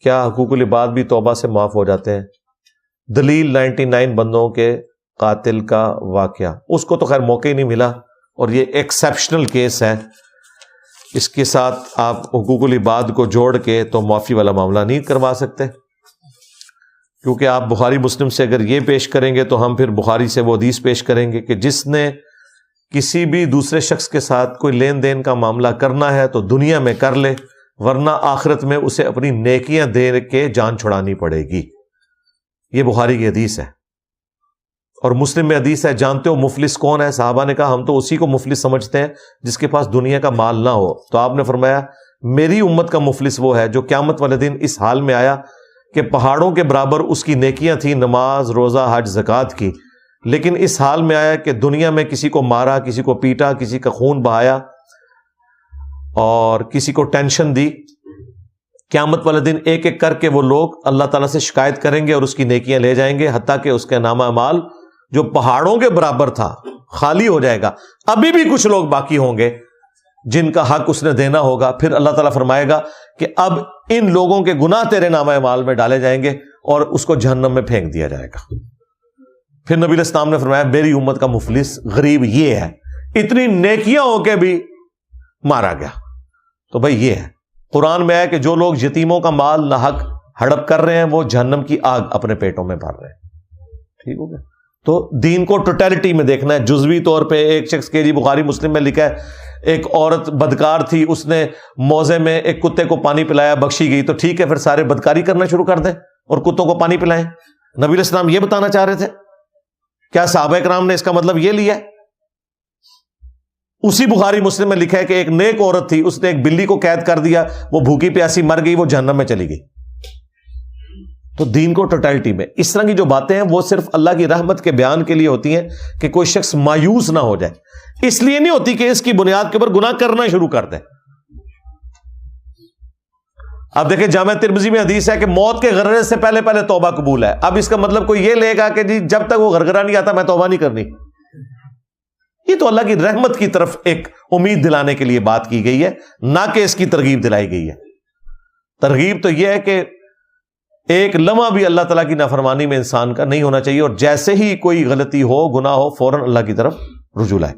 کیا حقوق العباد بھی توبہ سے معاف ہو جاتے ہیں؟ دلیل 99 بندوں کے قاتل کا واقعہ، اس کو تو خیر موقع ہی نہیں ملا، اور یہ ایکسیپشنل کیس ہے، اس کے ساتھ آپ حقوق العباد کو جوڑ کے تو معافی والا معاملہ نہیں کروا سکتے، کیونکہ آپ بخاری مسلم سے اگر یہ پیش کریں گے تو ہم پھر بخاری سے وہ حدیث پیش کریں گے کہ جس نے کسی بھی دوسرے شخص کے ساتھ کوئی لین دین کا معاملہ کرنا ہے تو دنیا میں کر لے، ورنہ آخرت میں اسے اپنی نیکیاں دے کے جان چھڑانی پڑے گی۔ یہ بخاری کی حدیث ہے، اور مسلم میں حدیث ہے، جانتے ہو مفلس کون ہے؟ صحابہ نے کہا ہم تو اسی کو مفلس سمجھتے ہیں جس کے پاس دنیا کا مال نہ ہو، تو آپ نے فرمایا میری امت کا مفلس وہ ہے جو قیامت والے دن اس حال میں آیا کہ پہاڑوں کے برابر اس کی نیکیاں تھیں، نماز، روزہ، حج، زکوٰۃ کی، لیکن اس حال میں آیا کہ دنیا میں کسی کو مارا، کسی کو پیٹا، کسی کا خون بہایا اور کسی کو ٹینشن دی۔ قیامت والے دن ایک ایک کر کے وہ لوگ اللہ تعالیٰ سے شکایت کریں گے اور اس کی نیکیاں لے جائیں گے، حتیٰ کہ اس کا نامہ اعمال جو پہاڑوں کے برابر تھا خالی ہو جائے گا۔ ابھی بھی کچھ لوگ باقی ہوں گے جن کا حق اس نے دینا ہوگا، پھر اللہ تعالیٰ فرمائے گا کہ اب ان لوگوں کے گناہ تیرے نامہ اعمال میں ڈالے جائیں گے اور اس کو جہنم میں پھینک دیا جائے گا۔ پھر نبی علیہ السلام نے فرمایا میری امت کا مفلس غریب یہ ہے، اتنی نیکیاں ہو کے بھی مارا گیا۔ تو بھائی یہ ہے، قرآن میں ہے کہ جو لوگ یتیموں کا مال ناحق ہڑپ کر رہے ہیں وہ جہنم کی آگ اپنے پیٹوں میں بھر رہے ہیں۔ ٹھیک ہو گیا؟ تو دین کو ٹوٹیلٹی میں دیکھنا ہے، جزوی طور پہ ایک شخص کے، جی بخاری مسلم میں لکھا ہے ایک عورت بدکار تھی، اس نے موزے میں ایک کتے کو پانی پلایا، بخشی گئی، تو ٹھیک ہے پھر سارے بدکاری کرنا شروع کر دیں اور کتوں کو پانی پلائیں۔ نبی علیہ السلام یہ بتانا چاہ رہے تھے؟ کیا صحابہ کرام نے اس کا مطلب یہ لیا؟ اسی بخاری مسلم میں لکھا ہے کہ ایک نیک عورت تھی، اس نے ایک بلی کو قید کر دیا، وہ بھوکی پیاسی مر گئی، وہ جہنم میں چلی گئی۔ تو دین کو ٹوٹیلٹی میں اس طرح کی جو باتیں ہیں وہ صرف اللہ کی رحمت کے بیان کے لیے ہوتی ہیں کہ کوئی شخص مایوس نہ ہو جائے، اس لیے نہیں ہوتی کہ اس کی بنیاد کے اوپر گناہ کرنا شروع کر دیں۔ اب دیکھیں جامع ترمذی میں حدیث ہے کہ موت کے غرغرے سے پہلے پہلے توبہ قبول ہے۔ اب اس کا مطلب کوئی یہ لے گا کہ جی جب تک وہ غرغرہ نہیں آتا میں توبہ نہیں کرنی، یہ تو اللہ کی رحمت کی طرف ایک امید دلانے کے لیے بات کی گئی ہے، نہ کہ اس کی ترغیب دلائی گئی ہے۔ ترغیب تو یہ ہے کہ ایک لمحہ بھی اللہ تعالیٰ کی نافرمانی میں انسان کا نہیں ہونا چاہیے، اور جیسے ہی کوئی غلطی ہو، گناہ ہو، فوراً اللہ کی طرف رجوع لائے۔